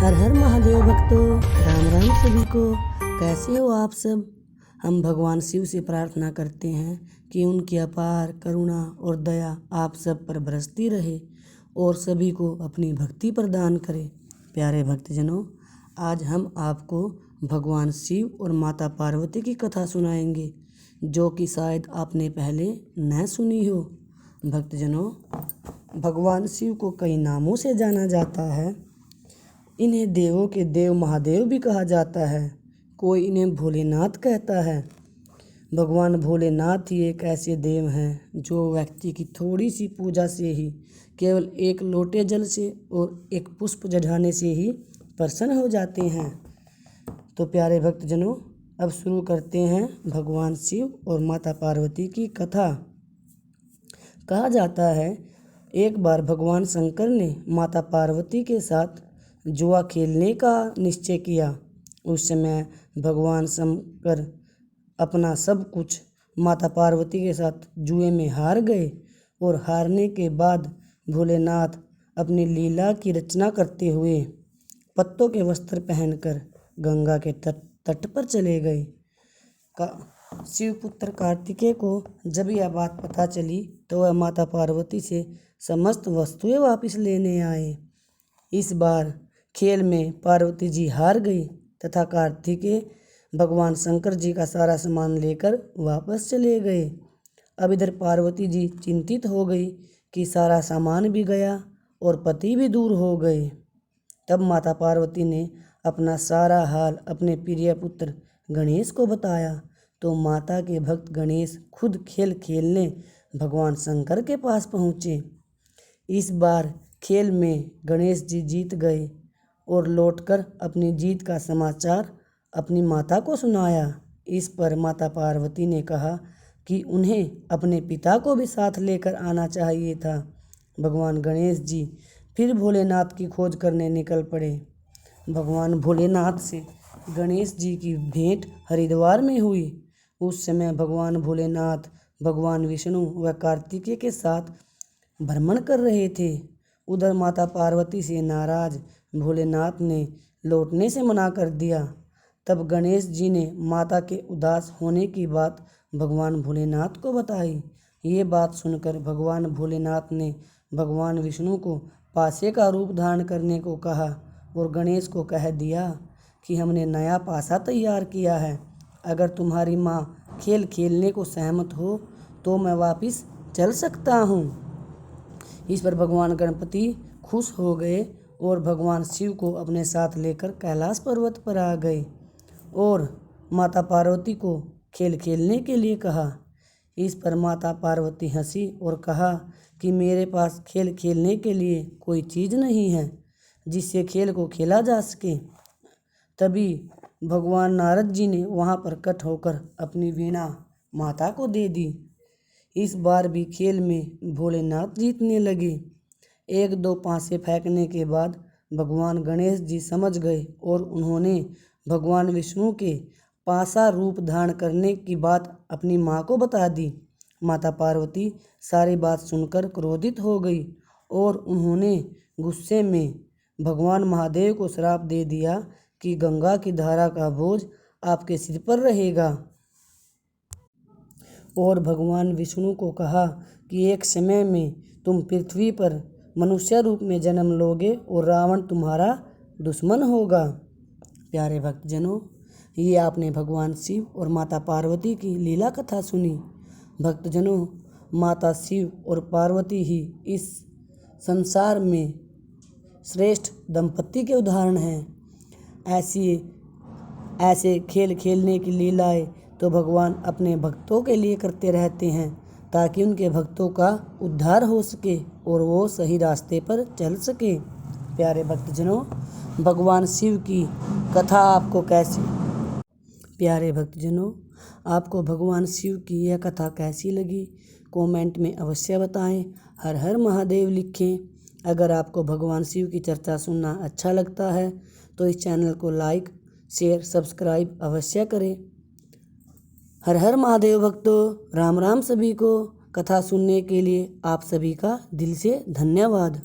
हर हर महादेव भक्तों, राम राम सभी को। कैसे हो आप सब। हम भगवान शिव से प्रार्थना करते हैं कि उनकी अपार करुणा और दया आप सब पर बरसती रहे और सभी को अपनी भक्ति प्रदान करे। प्यारे भक्तजनों, आज हम आपको भगवान शिव और माता पार्वती की कथा सुनाएंगे, जो कि शायद आपने पहले न सुनी हो। भक्तजनों, भगवान शिव को कई नामों से जाना जाता है। इन्हें देवों के देव महादेव भी कहा जाता है। कोई इन्हें भोलेनाथ कहता है। भगवान भोलेनाथ ही एक ऐसे देव हैं जो व्यक्ति की थोड़ी सी पूजा से ही, केवल एक लोटे जल से और एक पुष्प चढ़ाने से ही प्रसन्न हो जाते हैं। तो प्यारे भक्तजनों, अब शुरू करते हैं भगवान शिव और माता पार्वती की कथा। कहा जाता है, एक बार भगवान शंकर ने माता पार्वती के साथ जुआ खेलने का निश्चय किया। उस समय भगवान शंकर अपना सब कुछ माता पार्वती के साथ जुए में हार गए और हारने के बाद भोलेनाथ अपनी लीला की रचना करते हुए पत्तों के वस्त्र पहनकर गंगा के तट पर चले गए। शिवपुत्र कार्तिकेय को जब यह बात पता चली तो वह माता पार्वती से समस्त वस्तुएं वापस लेने आए। इस बार खेल में पार्वती जी हार गई तथा कार्तिकेय भगवान शंकर जी का सारा सामान लेकर वापस चले गए। अब इधर पार्वती जी चिंतित हो गई कि सारा सामान भी गया और पति भी दूर हो गए। तब माता पार्वती ने अपना सारा हाल अपने प्रिय पुत्र गणेश को बताया, तो माता के भक्त गणेश खुद खेल खेलने भगवान शंकर के पास पहुँचे। इस बार खेल में गणेश जी जीत गए और लौटकर अपनी जीत का समाचार अपनी माता को सुनाया। इस पर माता पार्वती ने कहा कि उन्हें अपने पिता को भी साथ लेकर आना चाहिए था। भगवान गणेश जी फिर भोलेनाथ की खोज करने निकल पड़े। भगवान भोलेनाथ से गणेश जी की भेंट हरिद्वार में हुई। उस समय भगवान भोलेनाथ भगवान विष्णु व कार्तिकेय के साथ भ्रमण कर रहे थे। उधर माता पार्वती से नाराज भोलेनाथ ने लौटने से मना कर दिया। तब गणेश जी ने माता के उदास होने की बात भगवान भोलेनाथ को बताई। ये बात सुनकर भगवान भोलेनाथ ने भगवान विष्णु को पासे का रूप धारण करने को कहा और गणेश को कह दिया कि हमने नया पासा तैयार किया है। अगर तुम्हारी माँ खेल खेलने को सहमत हो तो मैं वापस चल सकता हूँ। इस पर भगवान गणपति खुश हो गए और भगवान शिव को अपने साथ लेकर कैलाश पर्वत पर आ गए और माता पार्वती को खेल खेलने के लिए कहा। इस पर माता पार्वती हंसी और कहा कि मेरे पास खेल खेलने के लिए कोई चीज़ नहीं है जिससे खेल को खेला जा सके। तभी भगवान नारद जी ने वहाँ पर प्रकट होकर अपनी वीणा माता को दे दी। इस बार भी खेल में भोलेनाथ जीतने लगे। एक दो पासे फेंकने के बाद भगवान गणेश जी समझ गए और उन्होंने भगवान विष्णु के पासा रूप धारण करने की बात अपनी माँ को बता दी। माता पार्वती सारी बात सुनकर क्रोधित हो गई और उन्होंने गुस्से में भगवान महादेव को श्राप दे दिया कि गंगा की धारा का बोझ आपके सिर पर रहेगा। और भगवान विष्णु को कहा कि एक समय में तुम पृथ्वी पर मनुष्य रूप में जन्म लोगे और रावण तुम्हारा दुश्मन होगा। प्यारे भक्तजनों, ये आपने भगवान शिव और माता पार्वती की लीला कथा सुनी। भक्तजनों, माता शिव और पार्वती ही इस संसार में श्रेष्ठ दंपति के उदाहरण हैं। ऐसे खेल खेलने की लीलाएं तो भगवान अपने भक्तों के लिए करते रहते हैं ताकि उनके भक्तों का उद्धार हो सके और वो सही रास्ते पर चल सके। प्यारे भक्तजनों, भगवान शिव की कथा आपको आपको भगवान शिव की यह कथा कैसी लगी, कमेंट में अवश्य बताएं। हर हर महादेव लिखें। अगर आपको भगवान शिव की चर्चा सुनना अच्छा लगता है तो इस चैनल को लाइक, शेयर, सब्सक्राइब अवश्य करें। हर हर महादेव भक्तों, राम राम सभी को। कथा सुनने के लिए आप सभी का दिल से धन्यवाद।